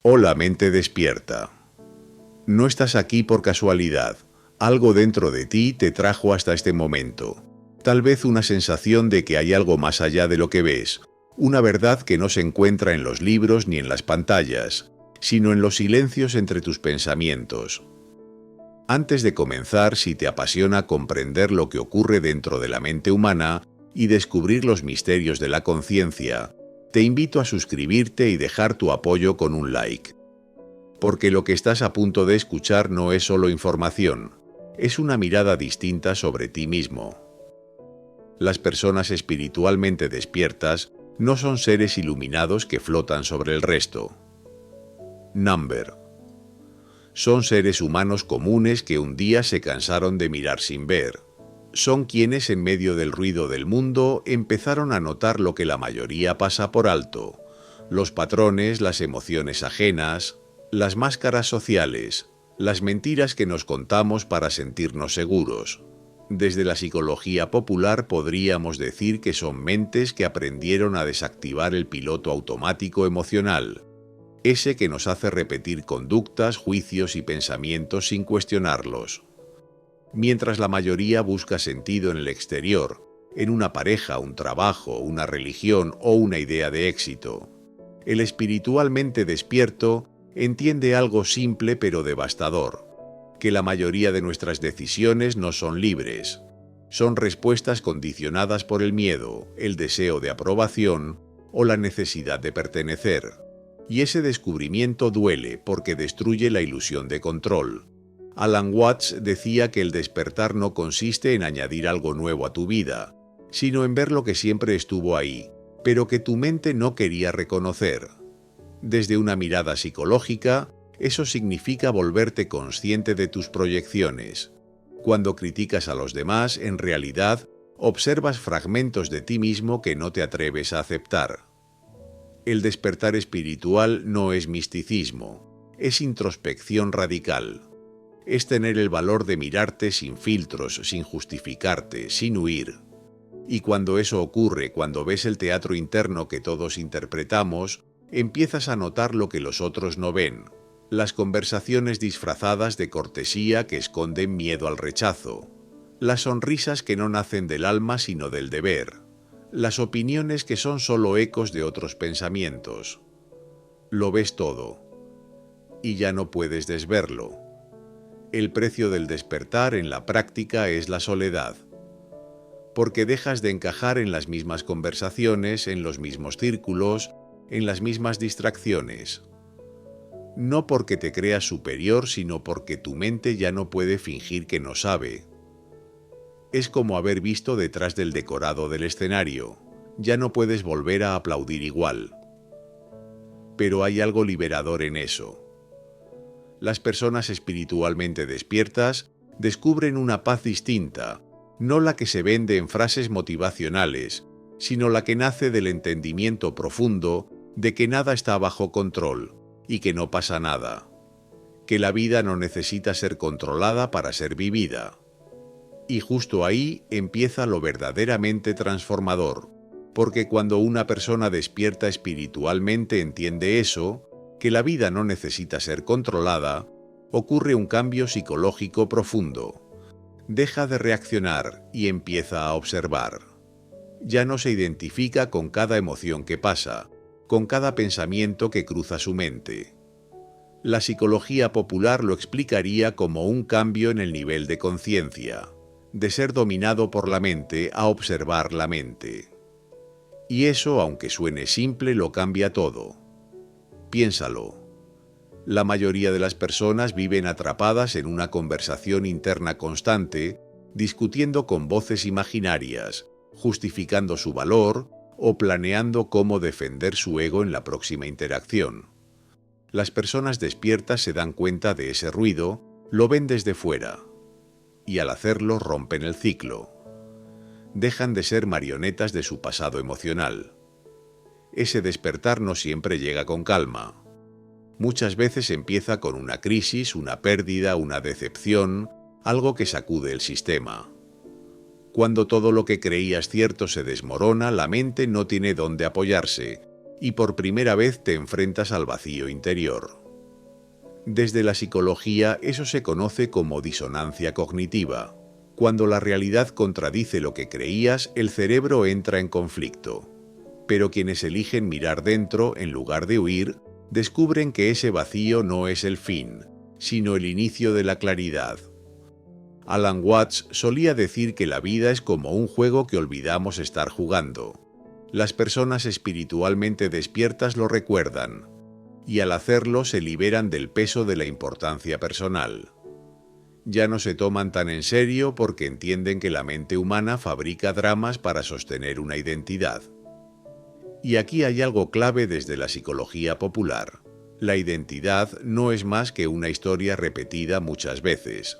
Hola, mente despierta. No estás aquí por casualidad. Algo dentro de ti te trajo hasta este momento. Tal vez una sensación de que hay algo más allá de lo que ves, una verdad que no se encuentra en los libros ni en las pantallas, sino en los silencios entre tus pensamientos. Antes de comenzar, si te apasiona comprender lo que ocurre dentro de la mente humana y descubrir los misterios de la conciencia, te invito a suscribirte y dejar tu apoyo con un like. Porque lo que estás a punto de escuchar no es solo información, es una mirada distinta sobre ti mismo. Las personas espiritualmente despiertas no son seres iluminados que flotan sobre el resto. Number. Son seres humanos comunes que un día se cansaron de mirar sin ver. Son quienes en medio del ruido del mundo empezaron a notar lo que la mayoría pasa por alto: los patrones, las emociones ajenas, las máscaras sociales, las mentiras que nos contamos para sentirnos seguros. Desde la psicología popular podríamos decir que son mentes que aprendieron a desactivar el piloto automático emocional, ese que nos hace repetir conductas, juicios y pensamientos sin cuestionarlos. Mientras la mayoría busca sentido en el exterior, en una pareja, un trabajo, una religión o una idea de éxito, el espiritualmente despierto entiende algo simple pero devastador: que la mayoría de nuestras decisiones no son libres. Son respuestas condicionadas por el miedo, el deseo de aprobación o la necesidad de pertenecer. Y ese descubrimiento duele porque destruye la ilusión de control. Alan Watts decía que el despertar no consiste en añadir algo nuevo a tu vida, sino en ver lo que siempre estuvo ahí, pero que tu mente no quería reconocer. Desde una mirada psicológica, eso significa volverte consciente de tus proyecciones. Cuando criticas a los demás, en realidad, observas fragmentos de ti mismo que no te atreves a aceptar. El despertar espiritual no es misticismo, es introspección radical. Es tener el valor de mirarte sin filtros, sin justificarte, sin huir. Y cuando eso ocurre, cuando ves el teatro interno que todos interpretamos, empiezas a notar lo que los otros no ven: las conversaciones disfrazadas de cortesía que esconden miedo al rechazo, las sonrisas que no nacen del alma sino del deber, las opiniones que son solo ecos de otros pensamientos. Lo ves todo, y ya no puedes desverlo. El precio del despertar en la práctica es la soledad, porque dejas de encajar en las mismas conversaciones, en los mismos círculos, en las mismas distracciones. No porque te creas superior, sino porque tu mente ya no puede fingir que no sabe. Es como haber visto detrás del decorado del escenario. Ya no puedes volver a aplaudir igual. Pero hay algo liberador en eso. Las personas espiritualmente despiertas descubren una paz distinta, no la que se vende en frases motivacionales, sino la que nace del entendimiento profundo de que nada está bajo control y que no pasa nada, que la vida no necesita ser controlada para ser vivida. Y justo ahí empieza lo verdaderamente transformador, porque cuando una persona despierta espiritualmente entiende eso, que la vida no necesita ser controlada, ocurre un cambio psicológico profundo. Deja de reaccionar y empieza a observar. Ya no se identifica con cada emoción que pasa, con cada pensamiento que cruza su mente. La psicología popular lo explicaría como un cambio en el nivel de conciencia, de ser dominado por la mente a observar la mente. Y eso, aunque suene simple, lo cambia todo. Piénsalo. La mayoría de las personas viven atrapadas en una conversación interna constante, discutiendo con voces imaginarias, justificando su valor o planeando cómo defender su ego en la próxima interacción. Las personas despiertas se dan cuenta de ese ruido, lo ven desde fuera, y al hacerlo rompen el ciclo. Dejan de ser marionetas de su pasado emocional. Ese despertar no siempre llega con calma. Muchas veces empieza con una crisis, una pérdida, una decepción, algo que sacude el sistema. Cuando todo lo que creías cierto se desmorona, la mente no tiene dónde apoyarse, y por primera vez te enfrentas al vacío interior. Desde la psicología eso se conoce como disonancia cognitiva. Cuando la realidad contradice lo que creías, el cerebro entra en conflicto. Pero quienes eligen mirar dentro en lugar de huir, descubren que ese vacío no es el fin, sino el inicio de la claridad. Alan Watts solía decir que la vida es como un juego que olvidamos estar jugando. Las personas espiritualmente despiertas lo recuerdan, y al hacerlo se liberan del peso de la importancia personal. Ya no se toman tan en serio porque entienden que la mente humana fabrica dramas para sostener una identidad. Y aquí hay algo clave desde la psicología popular. La identidad no es más que una historia repetida muchas veces.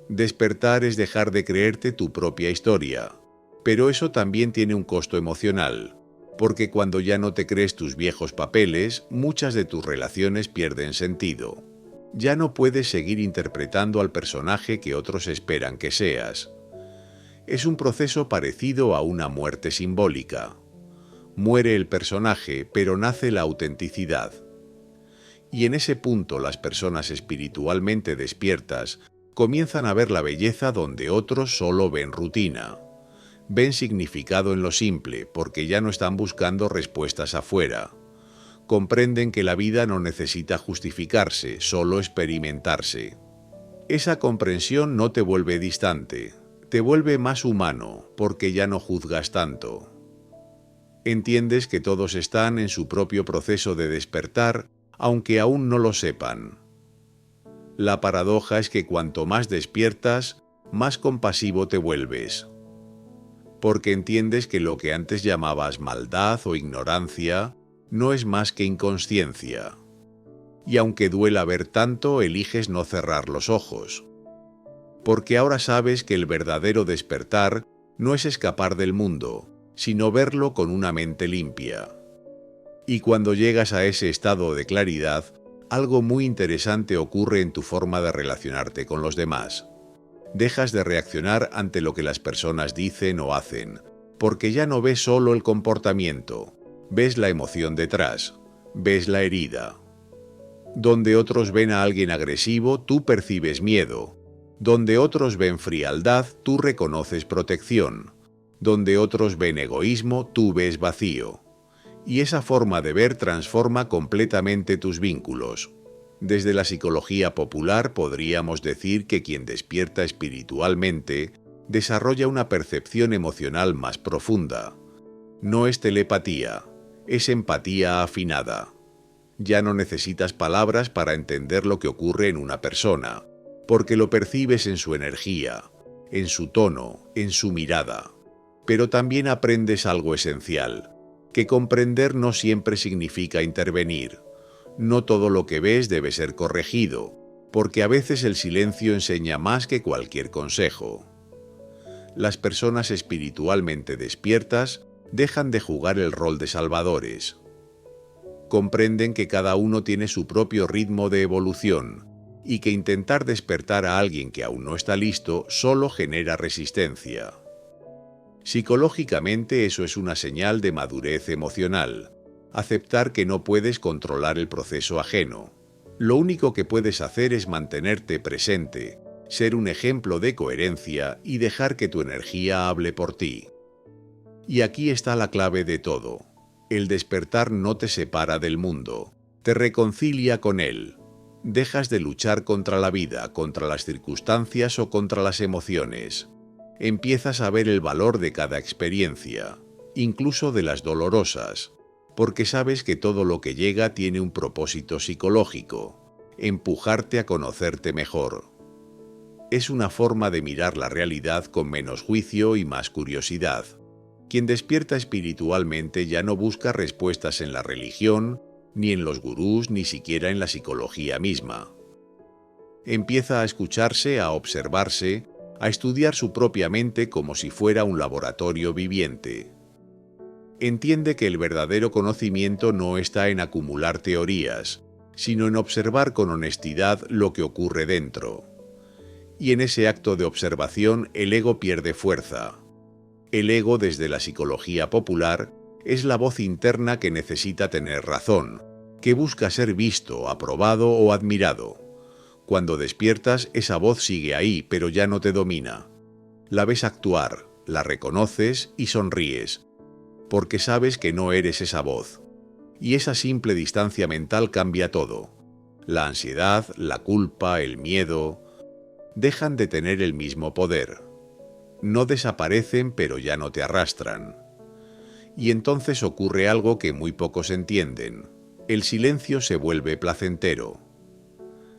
Despertar es dejar de creerte tu propia historia, pero eso también tiene un costo emocional, porque cuando ya no te crees tus viejos papeles, muchas de tus relaciones pierden sentido. Ya no puedes seguir interpretando al personaje que otros esperan que seas. Es un proceso parecido a una muerte simbólica. Muere el personaje, pero nace la autenticidad. Y en ese punto las personas espiritualmente despiertas comienzan a ver la belleza donde otros solo ven rutina. Ven significado en lo simple, porque ya no están buscando respuestas afuera. Comprenden que la vida no necesita justificarse, solo experimentarse. Esa comprensión no te vuelve distante, te vuelve más humano, porque ya no juzgas tanto. Entiendes que todos están en su propio proceso de despertar, aunque aún no lo sepan. La paradoja es que cuanto más despiertas, más compasivo te vuelves. Porque entiendes que lo que antes llamabas maldad o ignorancia no es más que inconsciencia. Y aunque duela ver tanto, eliges no cerrar los ojos. Porque ahora sabes que el verdadero despertar no es escapar del mundo, sino verlo con una mente limpia. Y cuando llegas a ese estado de claridad, algo muy interesante ocurre en tu forma de relacionarte con los demás. Dejas de reaccionar ante lo que las personas dicen o hacen, porque ya no ves solo el comportamiento, ves la emoción detrás, ves la herida. Donde otros ven a alguien agresivo, tú percibes miedo. Donde otros ven frialdad, tú reconoces protección. Donde otros ven egoísmo, tú ves vacío. Y esa forma de ver transforma completamente tus vínculos. Desde la psicología popular podríamos decir que quien despierta espiritualmente desarrolla una percepción emocional más profunda. No es telepatía, es empatía afinada. Ya no necesitas palabras para entender lo que ocurre en una persona, porque lo percibes en su energía, en su tono, en su mirada. Pero también aprendes algo esencial, que comprender no siempre significa intervenir. No todo lo que ves debe ser corregido, porque a veces el silencio enseña más que cualquier consejo. Las personas espiritualmente despiertas dejan de jugar el rol de salvadores. Comprenden que cada uno tiene su propio ritmo de evolución y que intentar despertar a alguien que aún no está listo solo genera resistencia. Psicológicamente eso es una señal de madurez emocional. Aceptar que no puedes controlar el proceso ajeno. Lo único que puedes hacer es mantenerte presente, ser un ejemplo de coherencia y dejar que tu energía hable por ti. Y aquí está la clave de todo. El despertar no te separa del mundo, te reconcilia con él. Dejas de luchar contra la vida, contra las circunstancias o contra las emociones. Empiezas a ver el valor de cada experiencia, incluso de las dolorosas, porque sabes que todo lo que llega tiene un propósito psicológico, empujarte a conocerte mejor. Es una forma de mirar la realidad con menos juicio y más curiosidad. Quien despierta espiritualmente ya no busca respuestas en la religión, ni en los gurús, ni siquiera en la psicología misma. Empieza a escucharse, a observarse, a estudiar su propia mente como si fuera un laboratorio viviente. Entiende que el verdadero conocimiento no está en acumular teorías, sino en observar con honestidad lo que ocurre dentro. Y en ese acto de observación el ego pierde fuerza. El ego, desde la psicología popular, Es la voz interna que necesita tener razón, que busca ser visto, aprobado o admirado. Cuando despiertas, esa voz sigue ahí, pero ya no te domina. La ves actuar, la reconoces y sonríes, porque sabes que no eres esa voz. Y esa simple distancia mental cambia todo. La ansiedad, la culpa, el miedo, dejan de tener el mismo poder. No desaparecen, pero ya no te arrastran. Y entonces ocurre algo que muy pocos entienden. El silencio se vuelve placentero.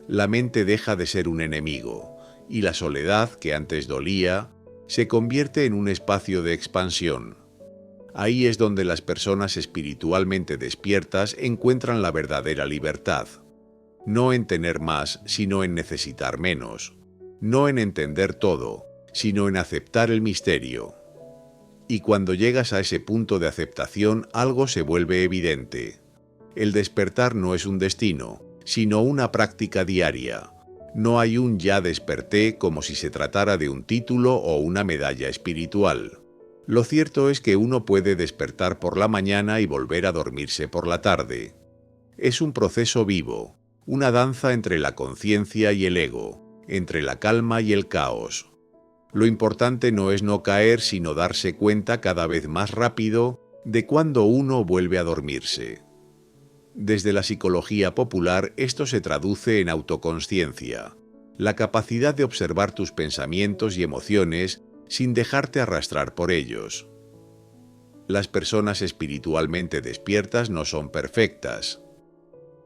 La mente deja de ser un enemigo, y la soledad, que antes dolía, se convierte en un espacio de expansión. Ahí es donde las personas espiritualmente despiertas encuentran la verdadera libertad. No en tener más, sino en necesitar menos. No en entender todo, sino en aceptar el misterio. Y cuando llegas a ese punto de aceptación, algo se vuelve evidente. El despertar no es un destino, sino una práctica diaria. No hay un ya desperté como si se tratara de un título o una medalla espiritual. Lo cierto es que uno puede despertar por la mañana y volver a dormirse por la tarde. Es un proceso vivo, una danza entre la conciencia y el ego, entre la calma y el caos. Lo importante no es no caer, sino darse cuenta cada vez más rápido de cuando uno vuelve a dormirse. Desde la psicología popular, esto se traduce en autoconsciencia, la capacidad de observar tus pensamientos y emociones sin dejarte arrastrar por ellos. Las personas espiritualmente despiertas no son perfectas.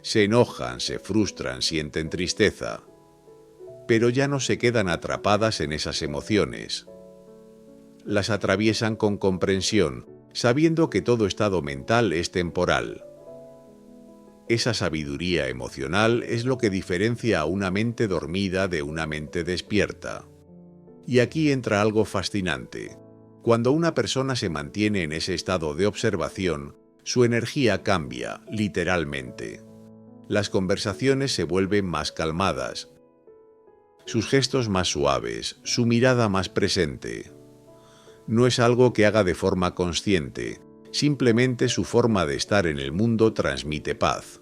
Se enojan, se frustran, sienten tristeza, pero ya no se quedan atrapadas en esas emociones. Las atraviesan con comprensión, sabiendo que todo estado mental es temporal. Esa sabiduría emocional es lo que diferencia a una mente dormida de una mente despierta. Y aquí entra algo fascinante. Cuando una persona se mantiene en ese estado de observación, su energía cambia, literalmente. Las conversaciones se vuelven más calmadas, sus gestos más suaves, su mirada más presente. No es algo que haga de forma consciente, simplemente su forma de estar en el mundo transmite paz.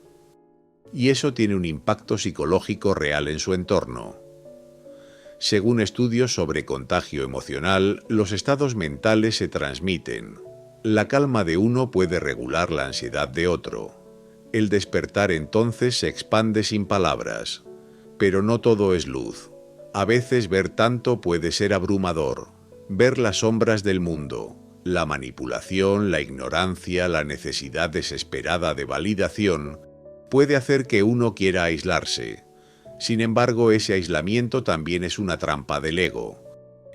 Y eso tiene un impacto psicológico real en su entorno. Según estudios sobre contagio emocional, los estados mentales se transmiten. La calma de uno puede regular la ansiedad de otro. El despertar entonces se expande sin palabras. Pero no todo es luz. A veces ver tanto puede ser abrumador. Ver las sombras del mundo, la manipulación, la ignorancia, la necesidad desesperada de validación, puede hacer que uno quiera aislarse. Sin embargo, ese aislamiento también es una trampa del ego.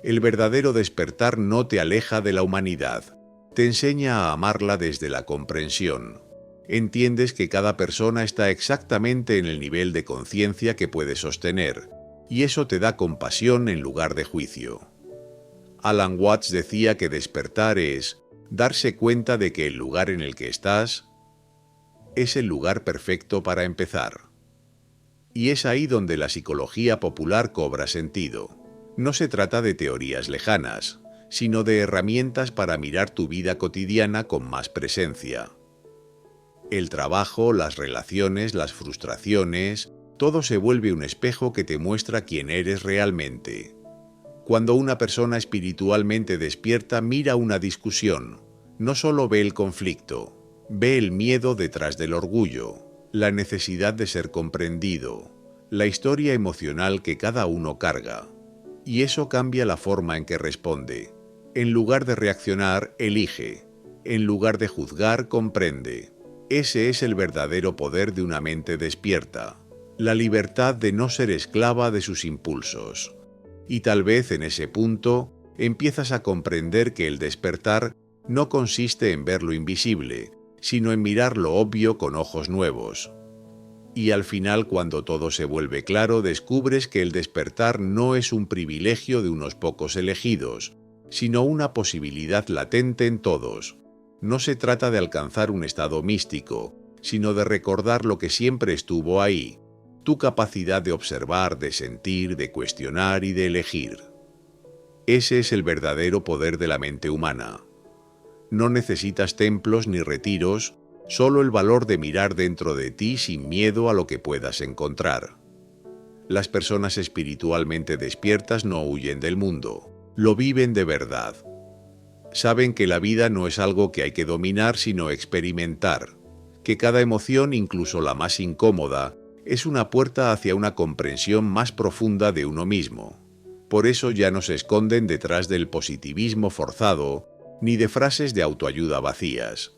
El verdadero despertar no te aleja de la humanidad, te enseña a amarla desde la comprensión. Entiendes que cada persona está exactamente en el nivel de conciencia que puede sostener, y eso te da compasión en lugar de juicio. Alan Watts decía que despertar es darse cuenta de que el lugar en el que estás es el lugar perfecto para empezar. Y es ahí donde la psicología popular cobra sentido. No se trata de teorías lejanas, sino de herramientas para mirar tu vida cotidiana con más presencia. El trabajo, las relaciones, las frustraciones, todo se vuelve un espejo que te muestra quién eres realmente. Cuando una persona espiritualmente despierta mira una discusión, no solo ve el conflicto, ve el miedo detrás del orgullo, la necesidad de ser comprendido, la historia emocional que cada uno carga. Y eso cambia la forma en que responde. En lugar de reaccionar, elige. En lugar de juzgar, comprende. Ese es el verdadero poder de una mente despierta. La libertad de no ser esclava de sus impulsos. Y tal vez en ese punto empiezas a comprender que el despertar no consiste en ver lo invisible, sino en mirar lo obvio con ojos nuevos. Y al final, cuando todo se vuelve claro, descubres que el despertar no es un privilegio de unos pocos elegidos, sino una posibilidad latente en todos. No se trata de alcanzar un estado místico, sino de recordar lo que siempre estuvo ahí, tu capacidad de observar, de sentir, de cuestionar y de elegir. Ese es el verdadero poder de la mente humana. No necesitas templos ni retiros, solo el valor de mirar dentro de ti sin miedo a lo que puedas encontrar. Las personas espiritualmente despiertas no huyen del mundo, lo viven de verdad. Saben que la vida no es algo que hay que dominar sino experimentar, que cada emoción, incluso la más incómoda, es una puerta hacia una comprensión más profunda de uno mismo. Por eso ya no se esconden detrás del positivismo forzado ni de frases de autoayuda vacías.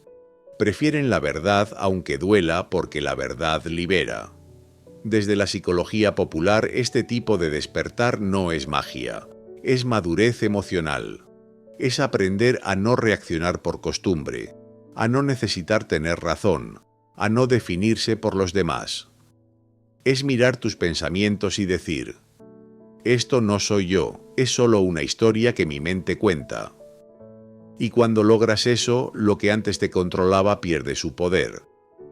Prefieren la verdad aunque duela porque la verdad libera. Desde la psicología popular, este tipo de despertar no es magia, es madurez emocional. Es aprender a no reaccionar por costumbre, a no necesitar tener razón, a no definirse por los demás. Es mirar tus pensamientos y decir: esto no soy yo, es solo una historia que mi mente cuenta. Y cuando logras eso, lo que antes te controlaba pierde su poder.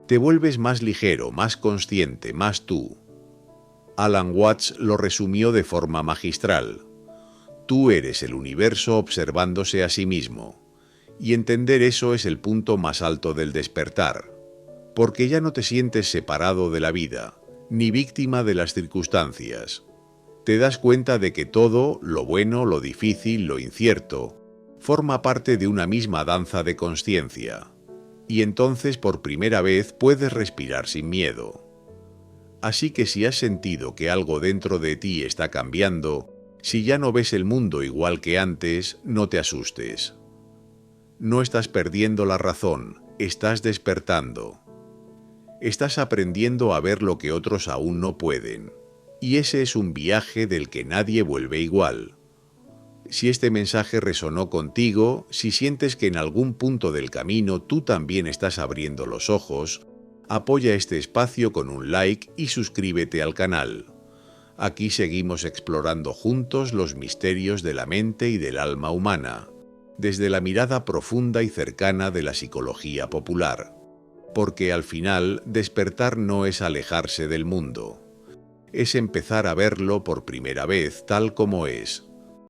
Te vuelves más ligero, más consciente, más tú. Alan Watts lo resumió de forma magistral. Tú eres el universo observándose a sí mismo. Y entender eso es el punto más alto del despertar. Porque ya no te sientes separado de la vida, ni víctima de las circunstancias. Te das cuenta de que todo, lo bueno, lo difícil, lo incierto, forma parte de una misma danza de consciencia. Y entonces por primera vez puedes respirar sin miedo. Así que si has sentido que algo dentro de ti está cambiando, si ya no ves el mundo igual que antes, no te asustes. No estás perdiendo la razón, estás despertando. Estás aprendiendo a ver lo que otros aún no pueden. Y ese es un viaje del que nadie vuelve igual. Si este mensaje resonó contigo, si sientes que en algún punto del camino tú también estás abriendo los ojos, apoya este espacio con un like y suscríbete al canal. Aquí seguimos explorando juntos los misterios de la mente y del alma humana, desde la mirada profunda y cercana de la psicología popular. Porque al final, despertar no es alejarse del mundo. Es empezar a verlo por primera vez tal como es.